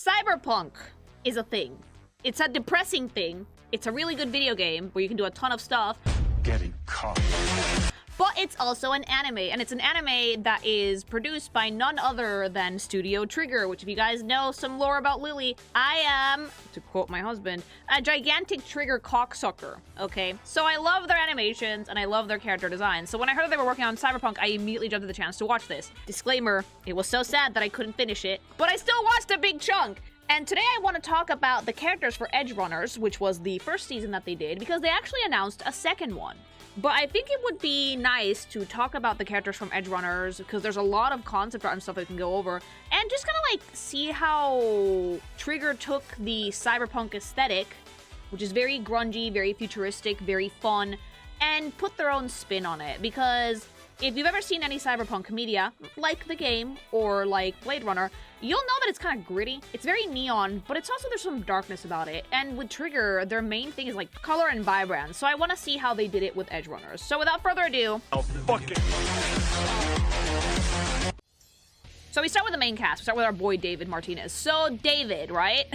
Cyberpunk is a thing. It's a depressing thing. It's a really good video game where you can do a ton of stuff. Getting caught. But it's also an anime, and it's an anime that is produced by none other than Studio Trigger, which if you guys know some lore about Lily, I am, to quote my husband, a gigantic Trigger cocksucker, okay? So I love their animations, and I love their character design. So when I heard they were working on Cyberpunk, I immediately jumped at the chance to watch this. Disclaimer, it was so sad that I couldn't finish it, but I still watched a big chunk. And today I want to talk about the characters for Edgerunners, which was the first season that they did, because they actually announced a second one. But I think it would be nice to talk about the characters from Edgerunners, because there's a lot of concept art and stuff that we can go over, and just kind of like see how Trigger took the cyberpunk aesthetic, which is very grungy, very futuristic, very fun, and put their own spin on it. Because if you've ever seen any cyberpunk media, like the game or like Blade Runner, you'll know that it's kind of gritty. It's very neon, but it's also, there's some darkness about it. And with Trigger, their main thing is like color and vibrance. So I want to see how they did it with Edgerunners. So without further ado, So we start with the main cast. We start with our boy David Martinez. So David, right?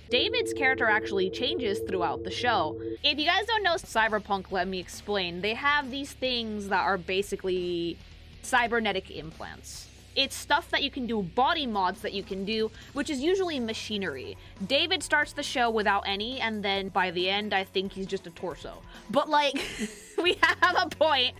David's character actually changes throughout the show. If you guys don't know Cyberpunk, let me explain. They have these things that are basically cybernetic implants. It's stuff that you can do, body mods that you can do, which is usually machinery. David starts the show without any, and then by the end, I think he's just a torso. But like, we have a point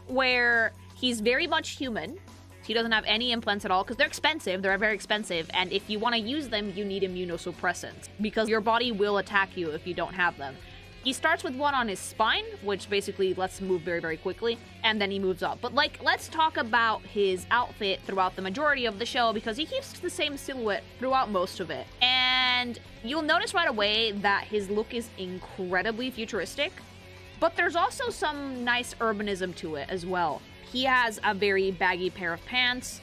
where he's very much human. He doesn't have any implants at all because they're expensive. They're very expensive. And if you want to use them, you need immunosuppressants because your body will attack you if you don't have them. He starts with one on his spine, which basically lets him move very, very quickly. And then he moves up. But like, let's talk about his outfit throughout the majority of the show because he keeps the same silhouette throughout most of it. And you'll notice right away that his look is incredibly futuristic. But there's also some nice urbanism to it as well. He has a very baggy pair of pants.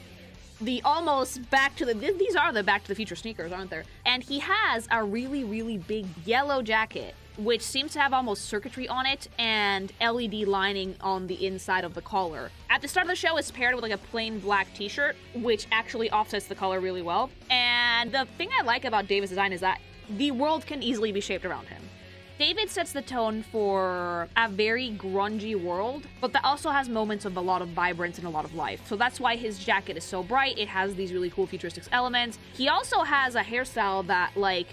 These are the Back to the Future sneakers, aren't there? And he has a really, really big yellow jacket, which seems to have almost circuitry on it and LED lining on the inside of the collar. At the start of the show, it's paired with like a plain black t-shirt, which actually offsets the color really well. And the thing I like about David's design is that the world can easily be shaped around him. David sets the tone for a very grungy world, but that also has moments of a lot of vibrance and a lot of life. So that's why his jacket is so bright. It has these really cool futuristic elements. He also has a hairstyle that, like,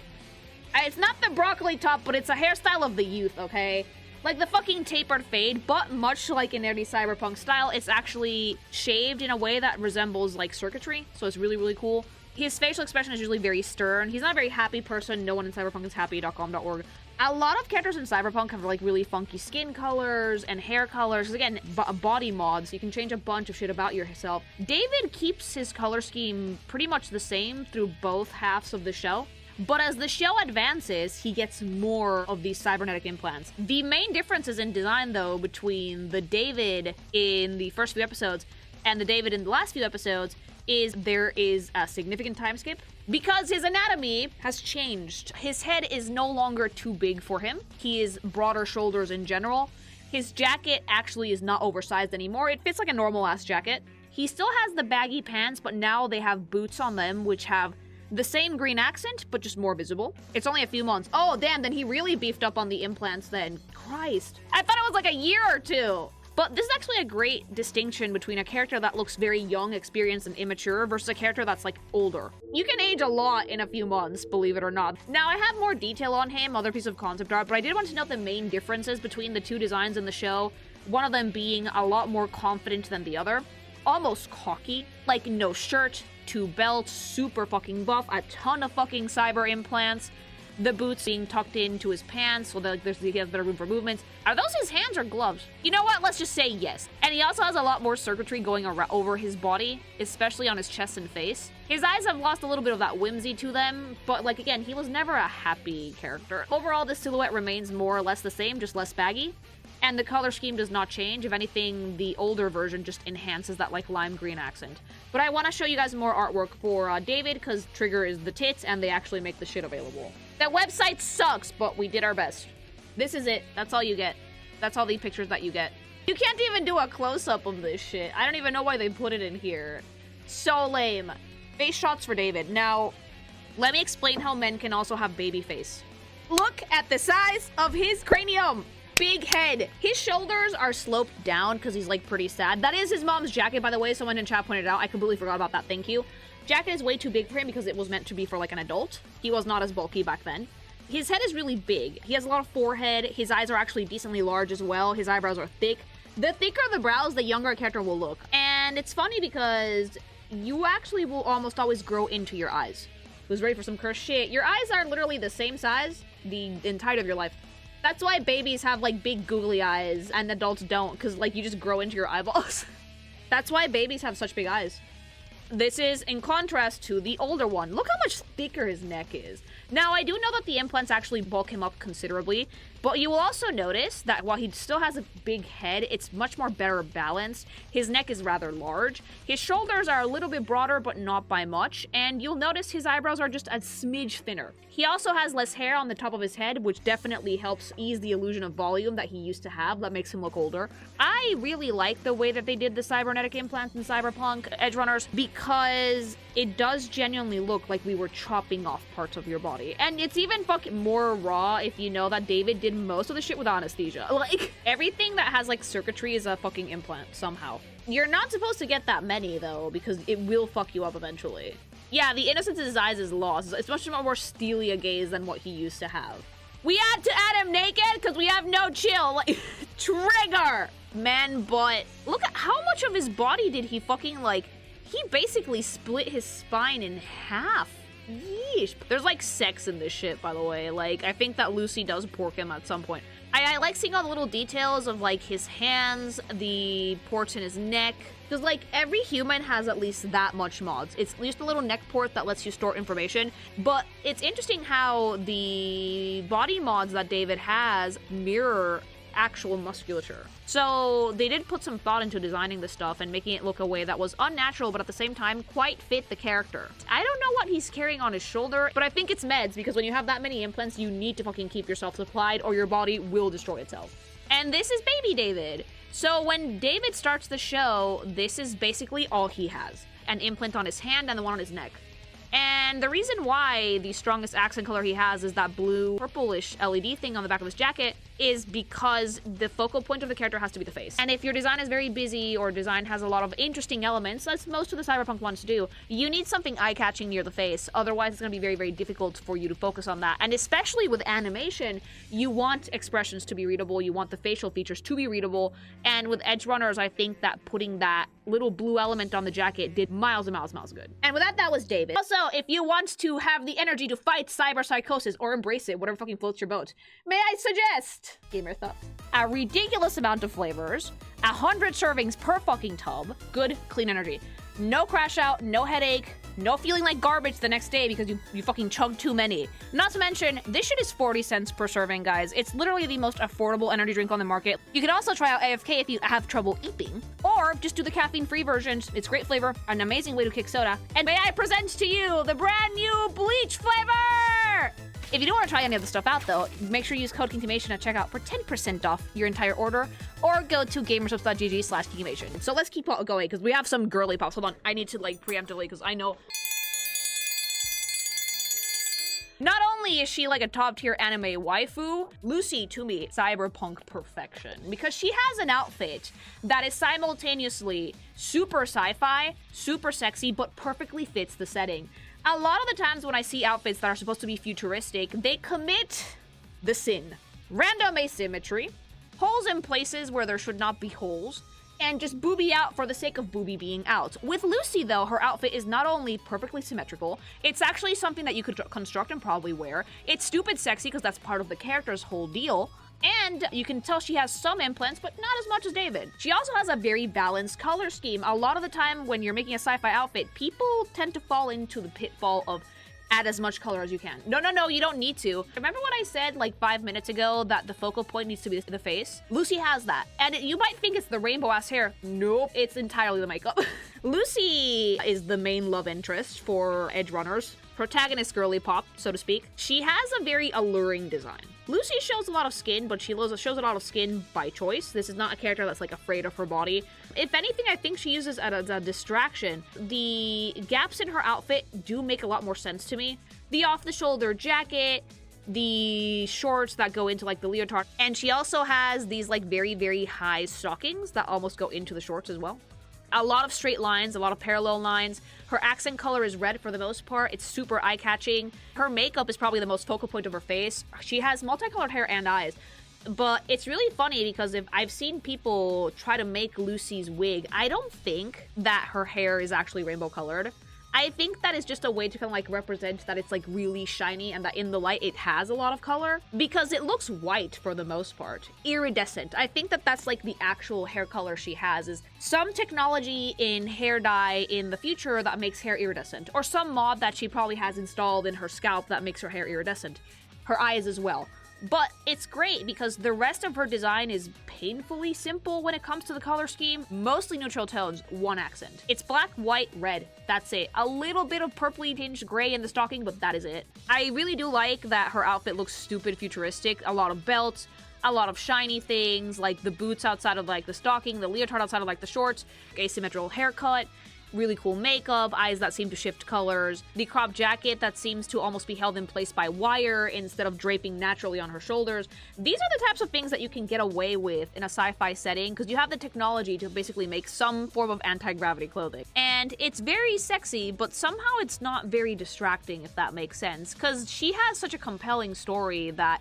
it's not the broccoli top, but it's a hairstyle of the youth, okay? Like the fucking tapered fade, but much like in any cyberpunk style, it's actually shaved in a way that resembles like circuitry. So it's really, really cool. His facial expression is usually very stern. He's not a very happy person. No one in Cyberpunk is happy.com.org. A lot of characters in Cyberpunk have like really funky skin colors and hair colors. Again, body mods. You can change a bunch of shit about yourself. David keeps his color scheme pretty much the same through both halves of the show. But as the show advances, he gets more of these cybernetic implants. The main differences in design, though, between the David in the first few episodes and the David in the last few episodes is there is a significant time skip because his anatomy has changed. His head is no longer too big for him. He has broader shoulders in general. His jacket actually is not oversized anymore. It fits like a normal ass jacket. He still has the baggy pants, but now they have boots on them, which have the same green accent, but just more visible. It's only a few months. Oh, damn, then he really beefed up on the implants then. Christ. I thought it was like a year or two. But this is actually a great distinction between a character that looks very young, experienced, and immature versus a character that's like older. You can age a lot in a few months, believe it or not. Now, I have more detail on him, other piece of concept art, but I did want to note the main differences between the two designs in the show. One of them being a lot more confident than the other. Almost cocky. Like no shirt, two belts, super fucking buff, a ton of fucking cyber implants. The boots being tucked into his pants so that he has better room for movements. Are those his hands or gloves? You know what? Let's just say yes. And he also has a lot more circuitry going over his body, especially on his chest and face. His eyes have lost a little bit of that whimsy to them, but like again, he was never a happy character. Overall, the silhouette remains more or less the same, just less baggy. And the color scheme does not change. If anything, the older version just enhances that like lime green accent. But I want to show you guys more artwork for David because Trigger is the tits and they actually make the shit available. That website sucks, but we did our best. This is it. That's all you get. That's all the pictures that you get. You can't even do a close-up of this shit. I don't even know why they put it in here. So lame. Face shots for David. Now, Let me explain how men can also have baby face. Look at the size of his cranium. Big head. His shoulders are sloped down because he's like pretty sad. That is his mom's jacket, by the way. Someone in chat pointed out. I completely forgot about that. Thank you. Jacket is way too big for him because it was meant to be for like an adult. He was not as bulky back then. His head is really big. He has a lot of forehead. His eyes are actually decently large as well. His eyebrows are thick. The thicker the brows, the younger a character will look. And it's funny because you actually will almost always grow into your eyes. Who's ready for some cursed shit? Your eyes are literally the same size the entirety of your life. That's why babies have like big googly eyes and adults don't, because like you just grow into your eyeballs. That's why babies have such big eyes. This is in contrast to the older one. Look how much thicker his neck is. Now, I do know that the implants actually bulk him up considerably, but you will also notice that while he still has a big head, it's much more better balanced. His neck is rather large. His shoulders are a little bit broader, but not by much, and you'll notice his eyebrows are just a smidge thinner. He also has less hair on the top of his head, which definitely helps ease the illusion of volume that he used to have that makes him look older. I really like the way that they did the cybernetic implants in Cyberpunk Edgerunners because it does genuinely look like we were chopping off parts of your body. And it's even fucking more raw if you know that David did most of the shit with anesthesia. Like, everything that has like circuitry is a fucking implant somehow. You're not supposed to get that many though, because it will fuck you up eventually. Yeah, the innocence in his eyes is lost. It's much more steely a gaze than what he used to have. We had to add him naked because we have no chill. Like, trigger! Man, but look at how much of his body did he fucking like... He basically split his spine in half. Yeesh. There's like sex in this shit, by the way. Like, I think that Lucy does pork him at some point. I like seeing all the little details of like his hands, the ports in his neck. Because like every human has at least that much mods. It's just a little neck port that lets you store information. But it's interesting how the body mods that David has mirror actual musculature. So they did put some thought into designing this stuff and making it look a way that was unnatural, but at the same time quite fit the character. I don't know what he's carrying on his shoulder, but I think it's meds, because when you have that many implants, you need to fucking keep yourself supplied or your body will destroy itself. And this is baby David. So when David starts the show, this is basically all he has. An implant on his hand and the one on his neck. And the reason why the strongest accent color he has is that blue purplish LED thing on the back of his jacket is because the focal point of the character has to be the face. And if your design is very busy or design has a lot of interesting elements, as most of the Cyberpunk ones do, you need something eye-catching near the face. Otherwise, it's going to be very, very difficult for you to focus on that. And especially with animation, you want expressions to be readable, you want the facial features to be readable. And with Edgerunners, I think that putting that little blue element on the jacket did miles and miles and miles good. And with that, that was David. Also, if you want to have the energy to fight cyber-psychosis or embrace it, whatever fucking floats your boat, may I suggest... Gamer thoughts. A ridiculous amount of flavors, 100 servings per fucking tub, good, clean energy. No crash out, no headache, no feeling like garbage the next day because you fucking chugged too many. Not to mention, this shit is 40 cents per serving, guys. It's literally the most affordable energy drink on the market. You can also try out AFK if you have trouble eating, or just do the caffeine-free version. It's great flavor, an amazing way to kick soda. And may I present to you the brand new bleach flavor! If you don't want to try any of the stuff out, though, make sure you use code Geekymation at checkout for 10% off your entire order, or go to gamersubs.gg/Geekymation. So let's keep going, because we have some girly pops. Hold on, I need to, like, preemptively, because I know... Not only is she like a top-tier anime waifu, Lucy, to me, cyberpunk perfection. Because she has an outfit that is simultaneously super sci-fi, super sexy, but perfectly fits the setting. A lot of the times when I see outfits that are supposed to be futuristic, they commit the sin. Random asymmetry, holes in places where there should not be holes, and just booby out for the sake of booby being out. With Lucy, though, her outfit is not only perfectly symmetrical, it's actually something that you could construct and probably wear. It's stupid sexy because that's part of the character's whole deal. And you can tell she has some implants, but not as much as David. She also has a very balanced color scheme. A lot of the time when you're making a sci-fi outfit, people tend to fall into the pitfall of add as much color as you can. No, you don't need to. Remember what I said like 5 minutes ago that the focal point needs to be the face? Lucy has that. And you might think it's the rainbow-ass hair. Nope, it's entirely the makeup. Lucy is the main love interest for Edgerunners. Protagonist girly pop, so to speak. She has a very alluring design. Lucy shows a lot of skin, but she shows a lot of skin by choice. This is not a character that's like afraid of her body. If anything, I think she uses it as a distraction. The gaps in her outfit do make a lot more sense to me the off-the-shoulder jacket, the shorts that go into like the leotard, and she also has these like very, very high stockings that almost go into the shorts as well. A lot of straight lines, a lot of parallel lines. Her accent color is red for the most part. It's super eye-catching. Her makeup is probably the most focal point of her face. She has multicolored hair and eyes. But it's really funny because if I've seen people try to make Lucy's wig, I don't think that her hair is actually rainbow colored. I think that is just a way to kind of like represent that it's like really shiny and that in the light it has a lot of color, because it looks white for the most part. Iridescent. I think that that's like the actual hair color she has, is some technology in hair dye in the future that makes hair iridescent, or some mod that she probably has installed in her scalp that makes her hair iridescent. Her eyes as well. But it's great because the rest of her design is painfully simple when it comes to the color scheme. Mostly neutral tones, one accent. It's black, white, red. That's it. A little bit of purpley tinged gray in the stocking, but that is it. I really do like that her outfit looks stupid futuristic. A lot of belts, a lot of shiny things, like the boots outside of like the stocking, the leotard outside of like the shorts, asymmetrical haircut. Really cool makeup, eyes that seem to shift colors, the crop jacket that seems to almost be held in place by wire instead of draping naturally on her shoulders. These are the types of things that you can get away with in a sci-fi setting because you have the technology to basically make some form of anti-gravity clothing. And it's very sexy, but somehow it's not very distracting, if that makes sense, because she has such a compelling story that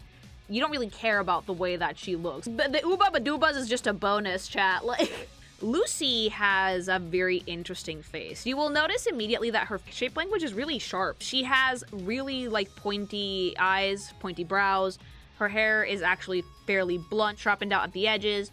you don't really care about the way that she looks. But the Ooba Badoobas is just a bonus, chat. Like, Lucy has a very interesting face. You will notice immediately that her shape language is really sharp. She has really like pointy eyes, pointy brows. Her hair is actually fairly blunt, sharpened out at the edges.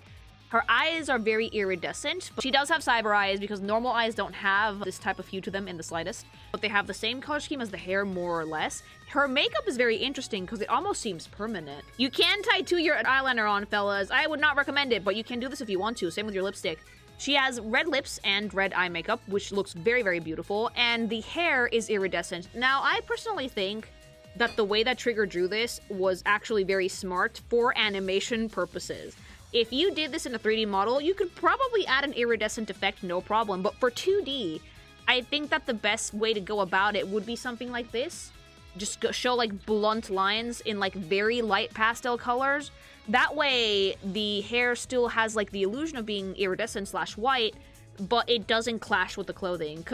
Her eyes are very iridescent. She does have cyber eyes because normal eyes don't have this type of hue to them in the slightest. But they have the same color scheme as the hair, more or less. Her makeup is very interesting because it almost seems permanent. You can tattoo your eyeliner on, fellas. I would not recommend it, but you can do this if you want to. Same with your lipstick. She has red lips and red eye makeup, which looks very, very beautiful, and the hair is iridescent. Now, I personally think that the way that Trigger drew this was actually very smart for animation purposes. If you did this in a 3D model, you could probably add an iridescent effect, no problem, but for 2D, I think that the best way to go about it would be something like this. Just show like blunt lines in like very light pastel colors. That way, the hair still has like the illusion of being iridescent / white, but it doesn't clash with the clothing.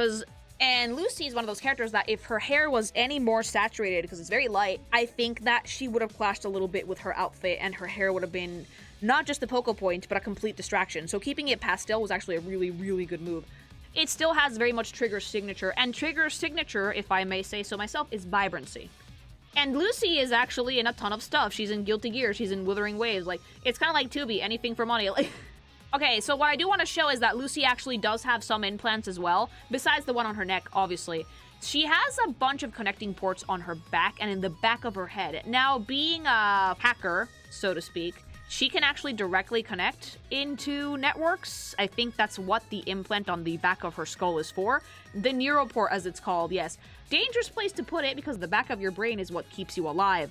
And Lucy is one of those characters that if her hair was any more saturated, because it's very light, I think that she would have clashed a little bit with her outfit, and her hair would have been not just the focal point, but a complete distraction. So keeping it pastel was actually a really, really good move. It still has very much Trigger's signature, and Trigger's signature, if I may say so myself, is vibrancy. And Lucy is actually in a ton of stuff. She's in Guilty Gear, she's in Wuthering Waves. Like, it's kind of like Tubi, anything for money. Like, okay, so what I do want to show is that Lucy actually does have some implants as well, besides the one on her neck, obviously. She has a bunch of connecting ports on her back and in the back of her head. Now, being a hacker, so to speak, she can actually directly connect into networks. I think that's what the implant on the back of her skull is for. The neuroport, as it's called, yes. Dangerous place to put it because the back of your brain is what keeps you alive.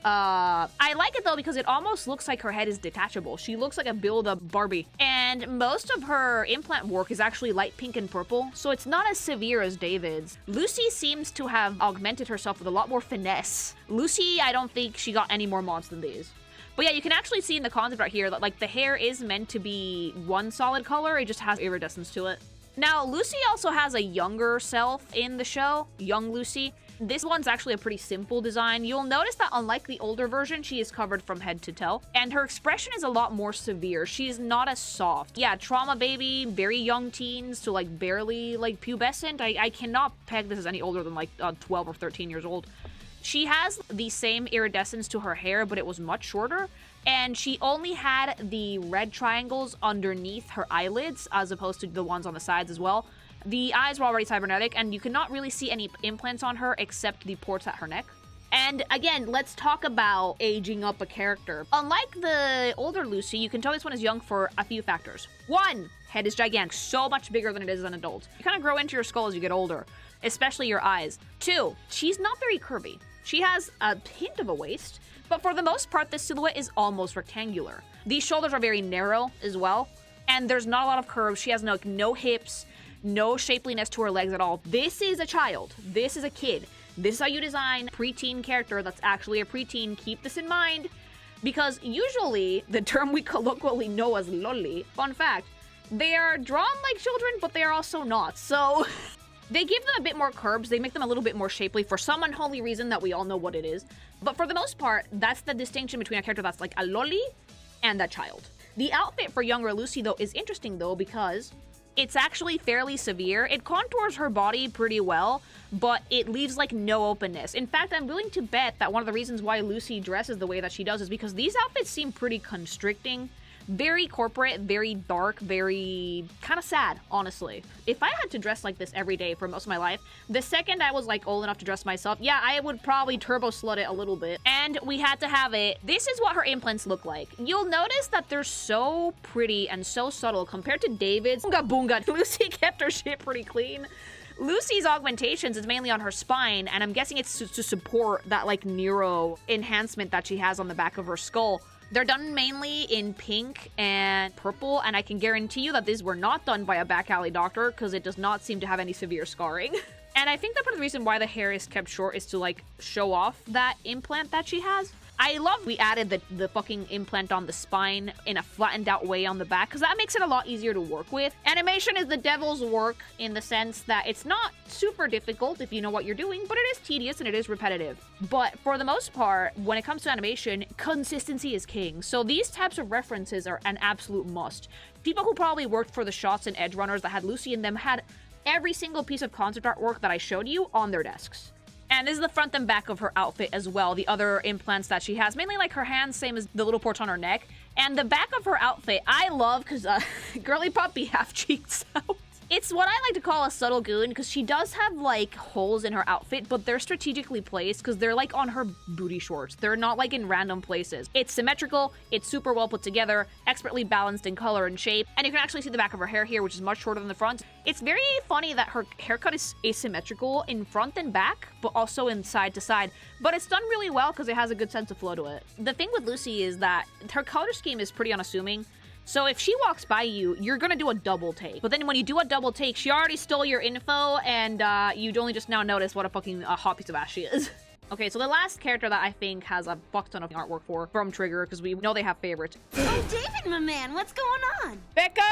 I like it though because it almost looks like her head is detachable. She looks like a build-up Barbie. And most of her implant work is actually light pink and purple, so it's not as severe as David's. Lucy seems to have augmented herself with a lot more finesse. Lucy, I don't think she got any more mods than these. But yeah, you can actually see in the concept right here that like the hair is meant to be one solid color, it just has iridescence to it. Now, Lucy also has a younger self in the show, young Lucy. This one's actually a pretty simple design. You'll notice that unlike the older version, she is covered from head to toe, and her expression is a lot more severe. She's not as soft. Yeah, trauma baby, very young teens to like barely like pubescent. I cannot peg this as any older than like 12 or 13 years old. She has the same iridescence to her hair, but it was much shorter, and she only had the red triangles underneath her eyelids as opposed to the ones on the sides as well. The eyes were already cybernetic, and you cannot really see any implants on her except the ports at her neck. And again, let's talk about aging up a character. Unlike the older Lucy, you can tell this one is young for a few factors. 1, head is gigantic, so much bigger than it is as an adult. You kind of grow into your skull as you get older, especially your eyes. 2, she's not very curvy. She has a hint of a waist, but for the most part, the silhouette is almost rectangular. These shoulders are very narrow as well, and there's not a lot of curves. She has no hips, no shapeliness to her legs at all. This is a child. This is a kid. This is how you design a preteen character that's actually a preteen. Keep this in mind. Because usually, the term we colloquially know as loli, fun fact, they are drawn like children, but they are also not. So they give them a bit more curves, they make them a little bit more shapely for some unholy reason that we all know what it is. But for the most part, that's the distinction between a character that's like a loli and a child. The outfit for younger Lucy, though, is interesting, though, because it's actually fairly severe. It contours her body pretty well, but it leaves, like, no openness. In fact, I'm willing to bet that one of the reasons why Lucy dresses the way that she does is because these outfits seem pretty constricting. Very corporate, very dark, very kind of sad, honestly. If I had to dress like this every day for most of my life, the second I was like old enough to dress myself, yeah, I would probably turbo slut it a little bit. And we had to have it. This is what her implants look like. You'll notice that they're so pretty and so subtle compared to David's. Boonga boonga. Lucy kept her shit pretty clean. Lucy's augmentations is mainly on her spine, and I'm guessing it's to support that like neuro enhancement that she has on the back of her skull. They're done mainly in pink and purple, and I can guarantee you that these were not done by a back alley doctor because it does not seem to have any severe scarring. And I think that part of the reason why the hair is kept short is to like show off that implant that she has. I love we added the fucking implant on the spine in a flattened out way on the back because that makes it a lot easier to work with. Animation is the devil's work in the sense that it's not super difficult if you know what you're doing, but it is tedious and it is repetitive. But for the most part, when it comes to animation, consistency is king. So these types of references are an absolute must. People who probably worked for the shots in Edgerunners that had Lucy in them had every single piece of concept artwork that I showed you on their desks. And this is the front and back of her outfit as well, the other implants that she has, mainly like her hands, same as the little ports on her neck. And the back of her outfit, I love because girly puppy half cheeks out. It's what I like to call a subtle goon because she does have like holes in her outfit, but they're strategically placed because they're like on her booty shorts. They're not like in random places. It's symmetrical, it's super well put together, expertly balanced in color and shape, and you can actually see the back of her hair here, which is much shorter than the front. It's very funny that her haircut is asymmetrical in front and back, but also in side to side, but it's done really well because it has a good sense of flow to it. The thing with Lucy is that her color scheme is pretty unassuming. So if she walks by you, you're gonna do a double take. But then when you do a double take, she already stole your info, and you'd only just now notice what a fucking hot piece of ass she is. Okay, so the last character that I think has a fuck ton of artwork for, from Trigger, because we know they have favorites. Oh, David, my man, what's going on? Becca!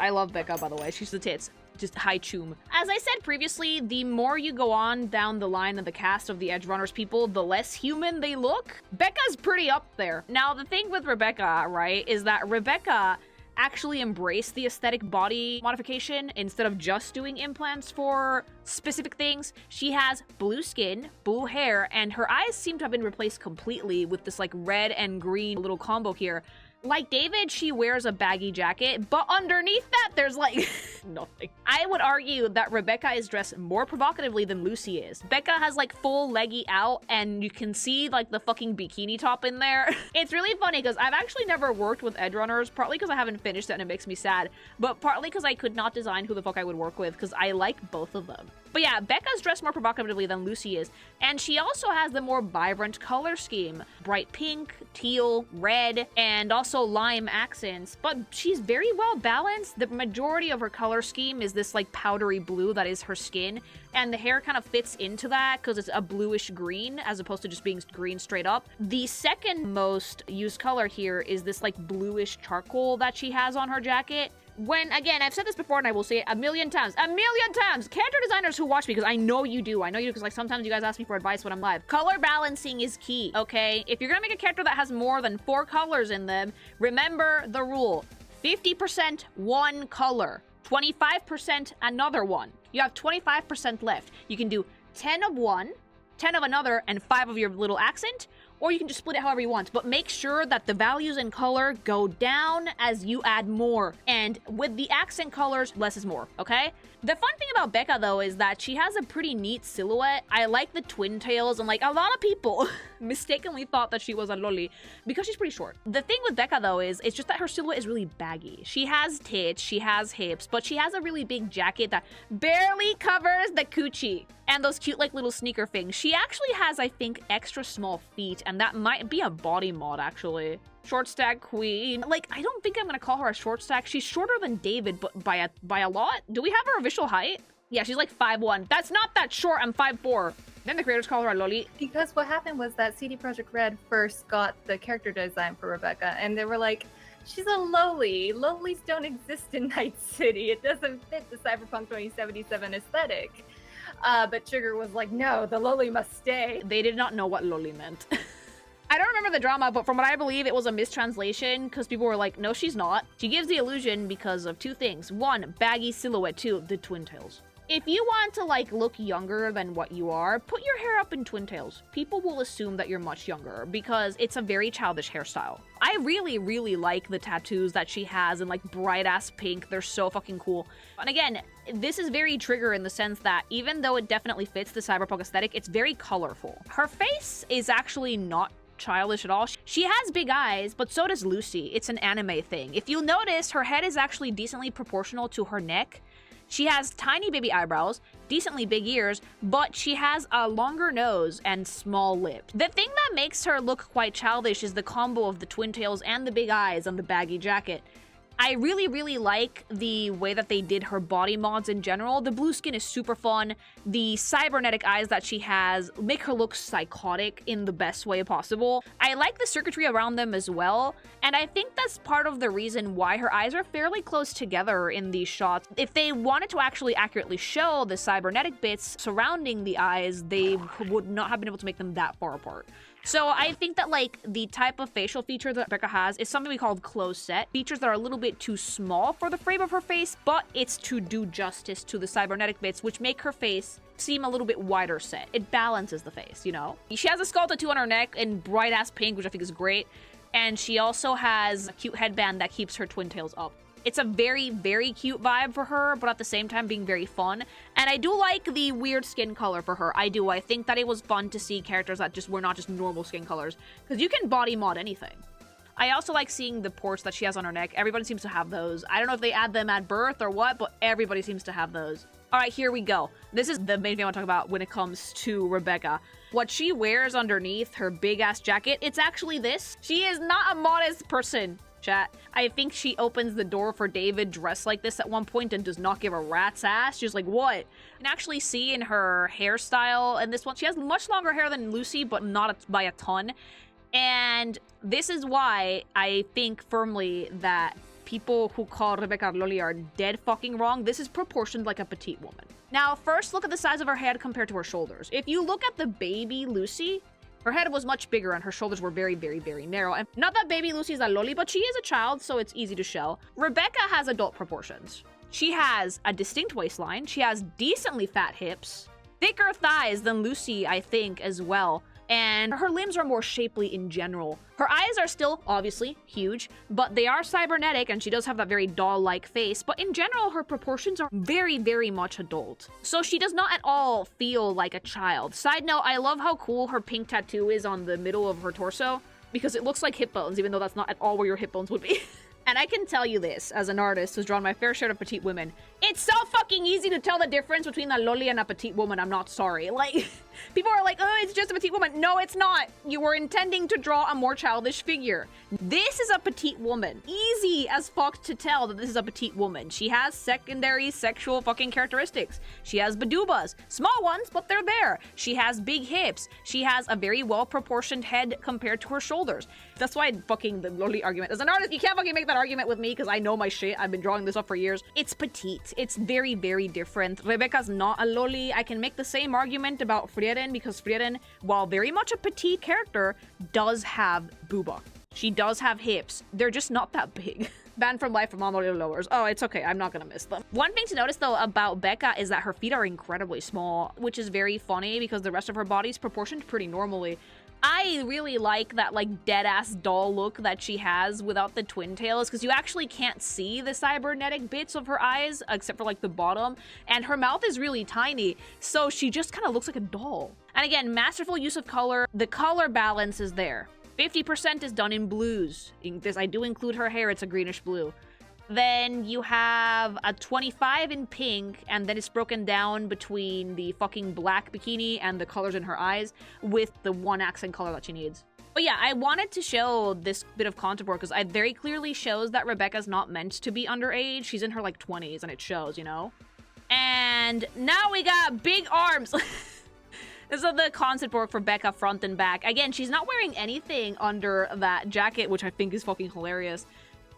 I love Becca, by the way. She's the tits. Just high choom. As I said previously, the more you go on down the line of the cast of the Edgerunners people, the less human they look. Becca's pretty up there. Now, the thing with Rebecca, right, is that Rebecca actually embraced the aesthetic body modification instead of just doing implants for specific things. She has blue skin, blue hair, and her eyes seem to have been replaced completely with this like red and green little combo here. Like David, she wears a baggy jacket, but underneath that, there's like nothing. I would argue that Rebecca is dressed more provocatively than Lucy is. Becca has like full leggy out, and you can see like the fucking bikini top in there. It's really funny because I've actually never worked with Edgerunners, partly because I haven't finished it and it makes me sad, but partly because I could not design who the fuck I would work with because I like both of them. But yeah, Becca's dressed more provocatively than Lucy is, and she also has the more vibrant color scheme. Bright pink, teal, red, and also lime accents, but she's very well balanced. The majority of her color scheme is this like powdery blue that is her skin, and the hair kind of fits into that because it's a bluish green as opposed to just being green straight up. The second most used color here is this like bluish charcoal that she has on her jacket. When, again, I've said this before and I will say it a million times, character designers who watch me, because I know you do, because like sometimes you guys ask me for advice when I'm live. Color balancing is key, okay? If you're gonna make a character that has more than 4 colors in them, remember the rule. 50% one color, 25% another one. You have 25% left. You can do 10 of one, 10 of another, and 5 of your little accent, or you can just split it however you want, but make sure that the values in color go down as you add more. And with the accent colors, less is more, okay? The fun thing about Becca, though, is that she has a pretty neat silhouette. I like the twin tails, and like a lot of people mistakenly thought that she was a loli because she's pretty short. The thing with Becca, though, is it's just that her silhouette is really baggy. She has tits, she has hips, but she has a really big jacket that barely covers the coochie and those cute like little sneaker things. She actually has, I think, extra small feet, and that might be a body mod, actually. Short stack queen. Like, I don't think I'm gonna call her a short stack. She's shorter than David, but by a lot. Do we have her official height? Yeah, she's like 5'1". That's not that short. I'm 5'4". Then the creators call her a loli. Because what happened was that CD Projekt Red first got the character design for Rebecca, and they were like, she's a loli. Lolis don't exist in Night City. It doesn't fit the Cyberpunk 2077 aesthetic. But Sugar was like, no, the loli must stay. They did not know what loli meant. I don't remember the drama, but from what I believe, it was a mistranslation because people were like, no, she's not. She gives the illusion because of two things. One, baggy silhouette. Two, the twin tails. If you want to, like, look younger than what you are, put your hair up in twin tails. People will assume that you're much younger because it's a very childish hairstyle. I really, really like the tattoos that she has in, like, bright-ass pink. They're so fucking cool. And again, this is very trigger in the sense that even though it definitely fits the cyberpunk aesthetic, it's very colorful. Her face is actually not childish at all. She has big eyes, but so does Lucy. It's an anime thing. If you'll notice, her head is actually decently proportional to her neck. She has tiny baby eyebrows, decently big ears, but she has a longer nose and small lips. The thing that makes her look quite childish is the combo of the twin tails and the big eyes and the baggy jacket. I really, really like the way that they did her body mods in general. The blue skin is super fun. The cybernetic eyes that she has make her look psychotic in the best way possible. I like the circuitry around them as well, and I think that's part of the reason why her eyes are fairly close together in these shots. If they wanted to actually accurately show the cybernetic bits surrounding the eyes, they would not have been able to make them that far apart. So I think that, like, the type of facial feature that Rebecca has is something we call closed set. Features that are a little bit too small for the frame of her face, but it's to do justice to the cybernetic bits, which make her face seem a little bit wider set. It balances the face, you know? She has a skull tattoo on her neck in bright-ass pink, which I think is great. And she also has a cute headband that keeps her twin tails up. It's a very, very cute vibe for her, but at the same time being very fun. And I do like the weird skin color for her. I do. I think that it was fun to see characters that just were not just normal skin colors, because you can body mod anything. I also like seeing the ports that she has on her neck. Everybody seems to have those. I don't know if they add them at birth or what, but everybody seems to have those. All right, here we go. This is the main thing I want to talk about when it comes to Rebecca. What she wears underneath her big-ass jacket, it's actually this. She is not a modest person. Chat. I think she opens the door for David dressed like this at one point and does not give a rat's ass. She's like, what? You can actually see in her hairstyle and this one, she has much longer hair than Lucy, but not by a ton. And this is why I think firmly that people who call Rebecca Loli are dead fucking wrong. This is proportioned like a petite woman. Now, first look at the size of her head compared to her shoulders. If you look at the baby Lucy, her head was much bigger and her shoulders were very, very, very narrow. And not that baby Lucy is a loli, but she is a child, so it's easy to show. Rebecca has adult proportions. She has a distinct waistline. She has decently fat hips, thicker thighs than Lucy, I think, as well. And her limbs are more shapely in general. Her eyes are still, obviously, huge, but they are cybernetic, and she does have that very doll-like face, but in general, her proportions are very, very much adult. So she does not at all feel like a child. Side note, I love how cool her pink tattoo is on the middle of her torso, because it looks like hip bones, even though that's not at all where your hip bones would be. And I can tell you this, as an artist who's drawn my fair share of petite women, it's so fucking easy to tell the difference between a loli and a petite woman, I'm not sorry. Like, people are like, oh, it's just a petite woman. No, it's not. You were intending to draw a more childish figure. This is a petite woman. Easy as fuck to tell that this is a petite woman. She has secondary sexual fucking characteristics. She has badubas. Small ones, but they're there. She has big hips. She has a very well-proportioned head compared to her shoulders. That's why fucking the loli argument. As an artist, you can't fucking make that argument with me because I know my shit. I've been drawing this up for years. It's petite. It's very, very different. Rebecca's not a loli. I can make the same argument about Frieren because Frieren, while very much a petite character, does have booba. She does have hips. They're just not that big. Banned from life from all the lowers. Oh, it's okay. I'm not gonna miss them. One thing to notice though about Becca is that her feet are incredibly small, which is very funny because the rest of her body's proportioned pretty normally. I really like that like dead-ass doll look that she has without the twin tails because you actually can't see the cybernetic bits of her eyes except for like the bottom, and her mouth is really tiny, so she just kind of looks like a doll. And again, masterful use of color. The color balance is there. 50% is done in blues. In this, I do include her hair. It's a greenish blue. Then you have a 25 in pink, and then it's broken down between the fucking black bikini and the colors in her eyes with the one accent color that she needs. But yeah, I wanted to show this bit of contour because it very clearly shows that Rebecca's not meant to be underage. She's in her like 20s and it shows, you know? And now we got big arms. This is the concept work for Becca front and back. Again, she's not wearing anything under that jacket, which I think is fucking hilarious.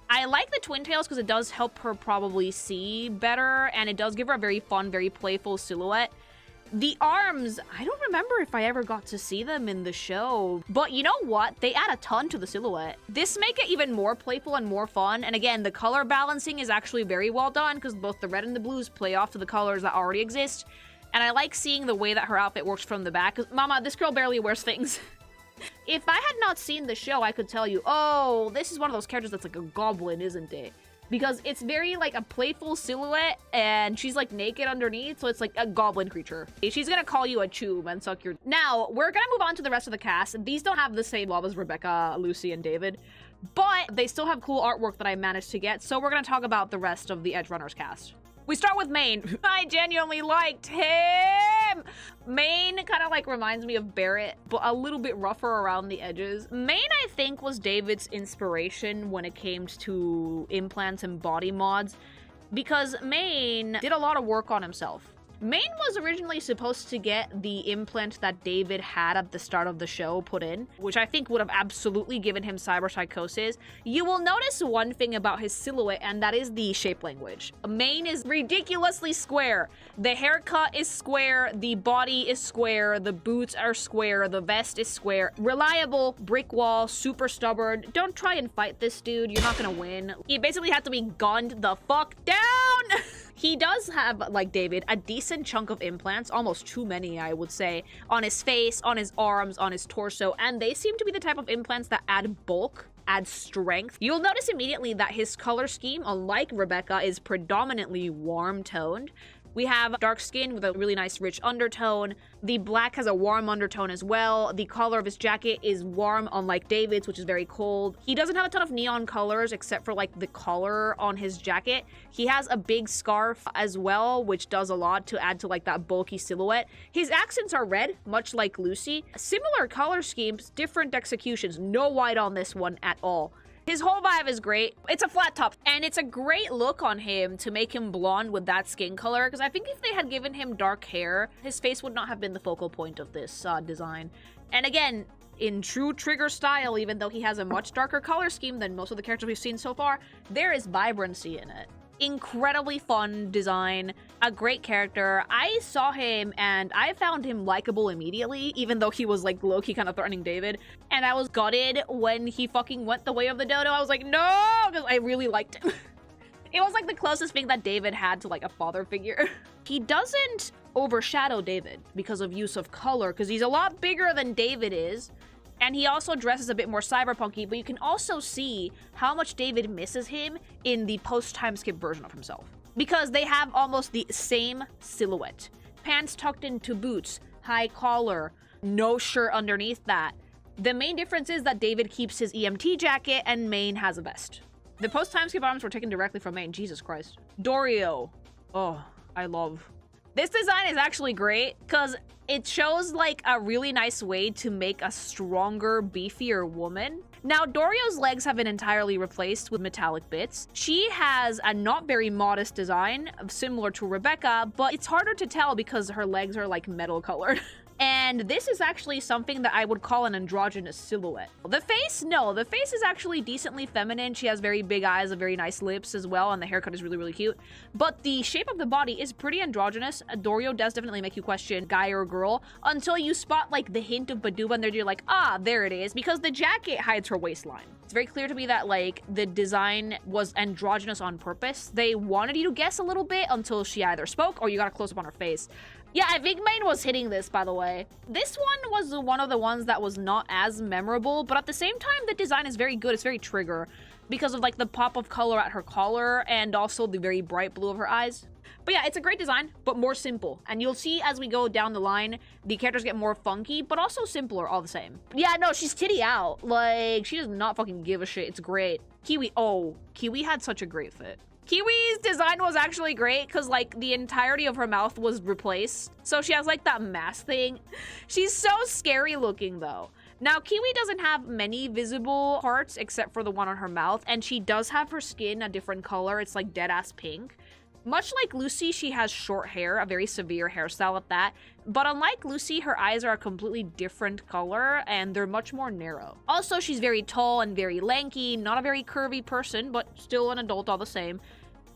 I like the twin tails because it does help her probably see better, and it does give her a very fun, very playful silhouette. The arms, I don't remember if I ever got to see them in the show, but you know what? They add a ton to the silhouette. This make it even more playful and more fun, and again, the color balancing is actually very well done because both the red and the blues play off to the colors that already exist, and I like seeing the way that her outfit works from the back. Mama, this girl barely wears things. If I had not seen the show, I could tell you, oh, this is one of those characters that's like a goblin, isn't it? Because it's very like a playful silhouette and she's like naked underneath, so it's like a goblin creature. She's gonna call you a choom and suck your... Now, we're gonna move on to the rest of the cast. These don't have the same love as Rebecca, Lucy, and David, but they still have cool artwork that I managed to get, so we're gonna talk about the rest of the Edgerunners cast. We start with Maine. I genuinely liked him! Maine kind of like reminds me of Barrett, but a little bit rougher around the edges. Maine, I think, was David's inspiration when it came to implants and body mods, because Maine did a lot of work on himself. Maine was originally supposed to get the implant that David had at the start of the show put in, which I think would have absolutely given him cyber-psychosis. You will notice one thing about his silhouette, and that is the shape language. Maine is ridiculously square. The haircut is square, the body is square, the boots are square, the vest is square. Reliable, brick wall, super stubborn. Don't try and fight this dude, you're not gonna win. He basically had to be gunned the fuck down! He does have, like David, a decent chunk of implants, almost too many, I would say, on his face, on his arms, on his torso, and they seem to be the type of implants that add bulk, add strength. You'll notice immediately that his color scheme, unlike Rebecca, is predominantly warm-toned. We have dark skin with a really nice rich undertone. The black has a warm undertone as well. The color of his jacket is warm, unlike David's, which is very cold. He doesn't have a ton of neon colors except for like the collar on his jacket. He has a big scarf as well, which does a lot to add to like that bulky silhouette. His accents are red, much like Lucy. Similar color schemes, different executions. No white on this one at all. His whole vibe is great. It's a flat top, and it's a great look on him to make him blonde with that skin color, because I think if they had given him dark hair, his face would not have been the focal point of this design. And again, in true Trigger style, even though he has a much darker color scheme than most of the characters we've seen so far, there is vibrancy in it. Incredibly fun design, a great character. I saw him and I found him likable immediately, even though he was like low-key kind of threatening David. And I was gutted when he fucking went the way of the dodo. I was like, no, because I really liked him. It was like the closest thing that David had to like a father figure. He doesn't overshadow David because of use of color, because he's a lot bigger than David is. And he also dresses a bit more cyberpunky, but you can also see how much David misses him in the post-time skip version of himself. Because they have almost the same silhouette. Pants tucked into boots, high collar, no shirt underneath that. The main difference is that David keeps his EMT jacket and Maine has a vest. The post-time skip arms were taken directly from Maine, Jesus Christ. Dorio. Oh, I love. This design is actually great because it shows like a really nice way to make a stronger, beefier woman. Now, Dorio's legs have been entirely replaced with metallic bits. She has a not very modest design, similar to Rebecca, but it's harder to tell because her legs are like metal colored. And this is actually something that I would call an androgynous silhouette. The face, no, the face is actually decently feminine. She has very big eyes and very nice lips as well, and the haircut is really, really cute. But the shape of the body is pretty androgynous. Dorio does definitely make you question guy or girl until you spot like the hint of Baduba, and then you're like, ah, there it is, because the jacket hides her waistline. It's very clear to me that like the design was androgynous on purpose. They wanted you to guess a little bit until she either spoke or you got a close up on her face. Yeah, I think Maine was hitting this, by the way. This one was one of the ones that was not as memorable, but at the same time, the design is very good. It's very Trigger because of like the pop of color at her collar and also the very bright blue of her eyes. But yeah, it's a great design, but more simple. And you'll see as we go down the line, the characters get more funky, but also simpler all the same. Yeah, no, she's titty out. Like, she does not fucking give a shit. It's great. Kiwi, oh, Kiwi had such a great fit. Kiwi's design was actually great because like the entirety of her mouth was replaced. So she has like that mask thing. She's so scary looking though. Now Kiwi doesn't have many visible parts except for the one on her mouth, and she does have her skin a different color. It's like dead ass pink. Much like Lucy, she has short hair, a very severe hairstyle at that. But unlike Lucy, her eyes are a completely different color and they're much more narrow. Also, she's very tall and very lanky, not a very curvy person, but still an adult all the same.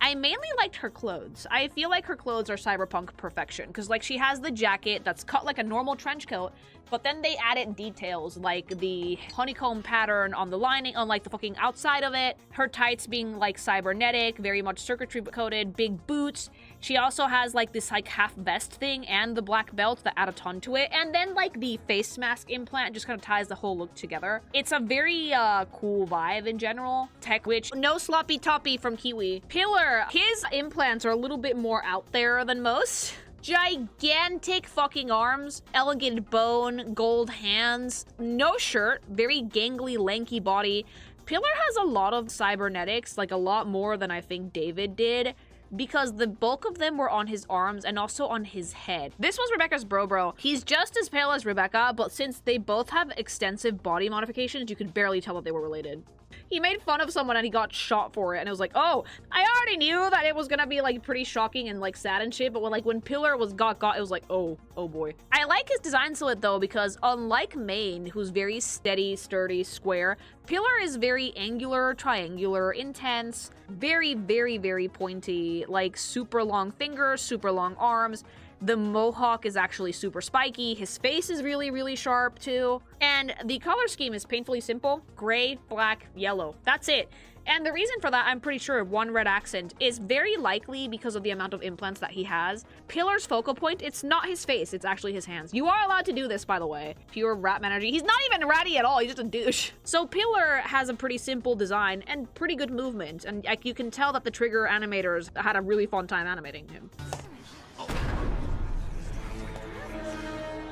I mainly liked her clothes. I feel like her clothes are cyberpunk perfection because like she has the jacket that's cut like a normal trench coat, but then they added details like the honeycomb pattern on the lining, on like the fucking outside of it, her tights being like cybernetic, very much circuitry coated, big boots. She also has like this like half vest thing and the black belt that add a ton to it, and then like the face mask implant just kind of ties the whole look together. It's a very cool vibe in general. Tech Witch, no sloppy toppy from Kiwi. Pilar, his implants are a little bit more out there than most. Gigantic fucking arms, elegant bone, gold hands, no shirt, very gangly, lanky body. Pilar has a lot of cybernetics, like a lot more than I think David did, because the bulk of them were on his arms and also on his head. This was Rebecca's bro. He's just as pale as Rebecca, but since they both have extensive body modifications, you could barely tell that they were related. He made fun of someone and he got shot for it, and it was like, oh, I already knew that it was gonna be like pretty shocking and like sad and shit, but when Pilar was got, it was like, oh boy. I like his design silhouette though, because unlike Maine, who's very steady, sturdy, square, Pilar is very angular, triangular, intense, very, very, very pointy, like super long fingers, super long arms. The mohawk is actually super spiky. His face is really, really sharp too. And the color scheme is painfully simple. Gray, black, yellow. That's it. And the reason for that, I'm pretty sure one red accent is very likely because of the amount of implants that he has. Pilar's focal point, it's not his face, it's actually his hands. You are allowed to do this, by the way. Pure rat energy. He's not even ratty at all, he's just a douche. So Pilar has a pretty simple design and pretty good movement. And like, you can tell that the Trigger animators had a really fun time animating him.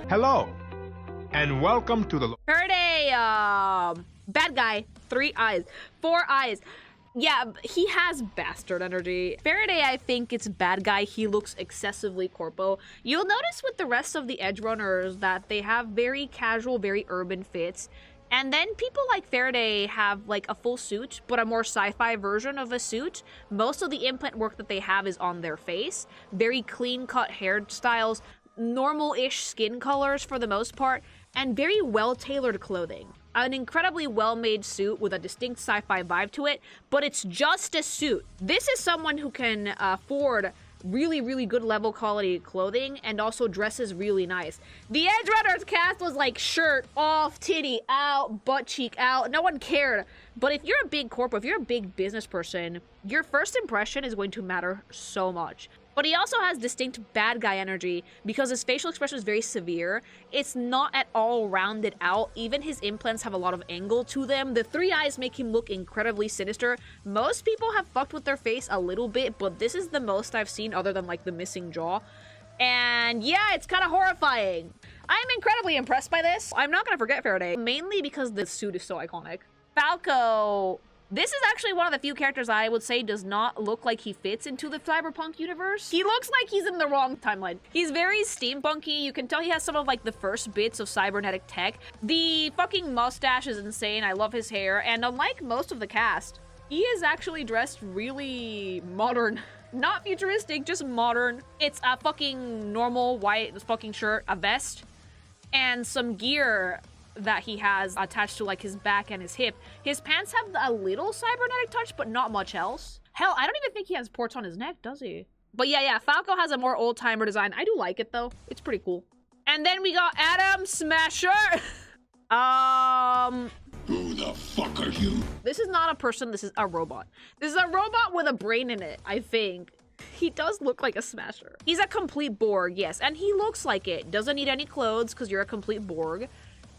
Hello, and welcome to the Faraday, bad guy, 3 eyes, 4 eyes. Yeah, he has bastard energy. Faraday, I think it's bad guy. He looks excessively corpo. You'll notice with the rest of the Edgerunners that they have very casual, very urban fits. And then people like Faraday have like a full suit, but a more sci-fi version of a suit. Most of the implant work that they have is on their face. Very clean-cut hairstyles, normal-ish skin colors for the most part, and very well-tailored clothing. An incredibly well-made suit with a distinct sci-fi vibe to it, but it's just a suit. This is someone who can afford really, really good level quality clothing and also dresses really nice. The Edgerunners cast was like shirt off, titty out, butt cheek out. No one cared. But if you're a big corporate, if you're a big business person, your first impression is going to matter so much. But he also has distinct bad guy energy because his facial expression is very severe. It's not at all rounded out. Even his implants have a lot of angle to them. The 3 eyes make him look incredibly sinister. Most people have fucked with their face a little bit, but this is the most I've seen other than like the missing jaw. And yeah, it's kind of horrifying. I'm incredibly impressed by this. I'm not gonna forget Faraday, mainly because the suit is so iconic. Falco. This is actually one of the few characters I would say does not look like he fits into the Cyberpunk universe. He looks like he's in the wrong timeline. He's very steampunky. You can tell he has some of like the first bits of cybernetic tech. The fucking mustache is insane. I love his hair. And unlike most of the cast, he is actually dressed really modern. Not futuristic, just modern. It's a fucking normal white fucking shirt, a vest, and some gear that he has attached to like his back and his hip. His pants have a little cybernetic touch, but not much else. Hell, I don't even think he has ports on his neck, does he? But yeah, Falco has a more old-timer design. I do like it though. It's pretty cool. And then we got Adam Smasher. Who the fuck are you? This is not a person, this is a robot. This is a robot with a brain in it, I think. He does look like a Smasher. He's a complete Borg, yes, and he looks like it. Doesn't need any clothes because you're a complete Borg.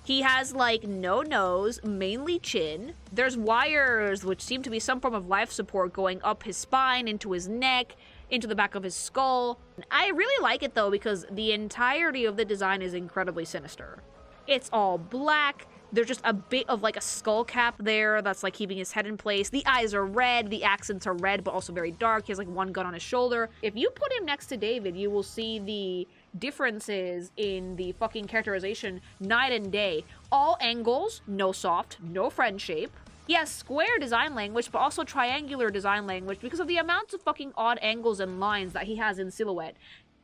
He has, like, no nose, mainly chin. There's wires, which seem to be some form of life support going up his spine, into his neck, into the back of his skull. I really like it, though, because the entirety of the design is incredibly sinister. It's all black. There's just a bit of, like, a skull cap there that's, like, keeping his head in place. The eyes are red. The accents are red, but also very dark. He has, like, one gun on his shoulder. If you put him next to David, you will see the differences in the fucking characterization night and day. All angles, no soft, no friend shape. He has square design language, but also triangular design language because of the amounts of fucking odd angles and lines that he has in silhouette.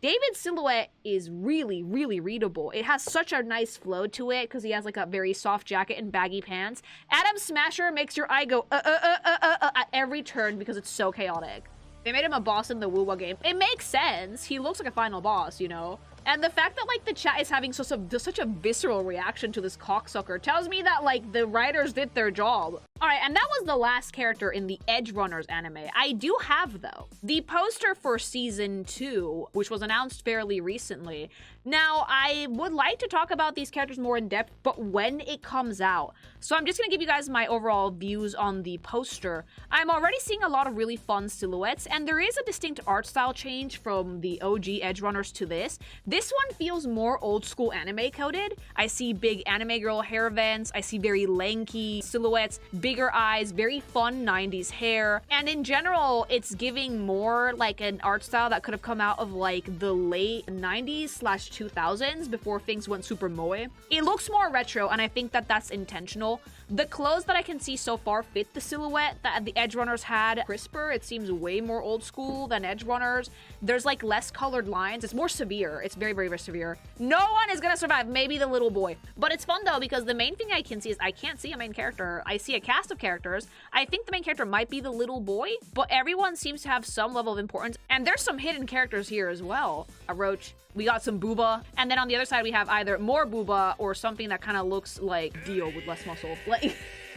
David's silhouette is really, really readable. It has such a nice flow to it because he has like a very soft jacket and baggy pants. Adam Smasher makes your eye go at every turn because it's so chaotic. They made him a boss in the Wuwa game. It makes sense. He looks like a final boss, you know? And the fact that, like, the chat is having such a visceral reaction to this cocksucker tells me that, like, the writers did their job. Alright, and that was the last character in the Edgerunners anime. I do have, though, the poster for Season 2, which was announced fairly recently. Now, I would like to talk about these characters more in depth, but when it comes out. So I'm just gonna give you guys my overall views on the poster. I'm already seeing a lot of really fun silhouettes, and there is a distinct art style change from the OG Edgerunners to this. This one feels more old school anime coded. I see big anime girl hair vents, I see very lanky silhouettes, bigger eyes, very fun 90s hair, and in general, it's giving more like an art style that could have come out of like the late 90s/2000s before things went super moe. It looks more retro, and I think that that's intentional. The clothes that I can see so far fit the silhouette that the Edgerunners had. Crisper, it seems way more old school than Edgerunners. There's like less colored lines. It's more severe. It's very, very, very severe. No one is gonna survive, maybe the little boy. But it's fun though, because the main thing I can see is I can't see a main character. I see a cast of characters. I think the main character might be the little boy, but everyone seems to have some level of importance. And there's some hidden characters here as well. A roach. We got some booba. And then on the other side, we have either more booba or something that kind of looks like Dio with less muscle.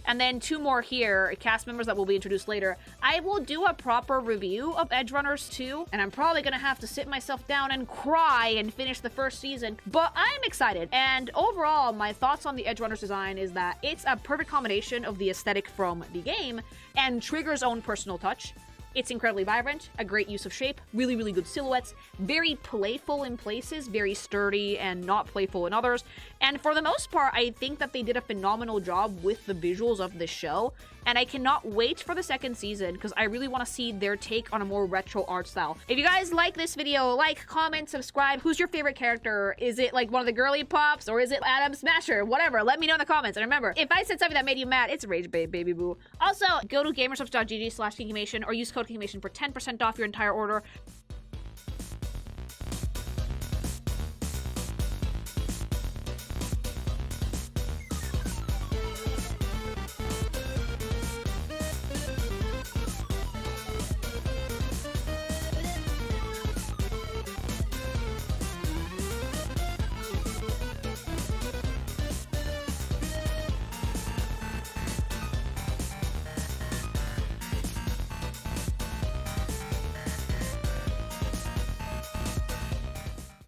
And then two more here, cast members that will be introduced later. I will do a proper review of Edgerunners 2, and I'm probably gonna have to sit myself down and cry and finish the first season, but I'm excited. And overall, my thoughts on the Edgerunners design is that it's a perfect combination of the aesthetic from the game and Trigger's own personal touch. It's incredibly vibrant, a great use of shape, really, really good silhouettes, very playful in places, very sturdy and not playful in others. And for the most part, I think that they did a phenomenal job with the visuals of this show. And I cannot wait for the second season because I really want to see their take on a more retro art style. If you guys like this video, like, comment, subscribe. Who's your favorite character? Is it like one of the girly pops or is it Adam Smasher? Whatever, let me know in the comments. And remember, if I said something that made you mad, it's rage babe, baby boo. Also, go to gamersubs.gg/kinkimation or use code kinkimation for 10% off your entire order.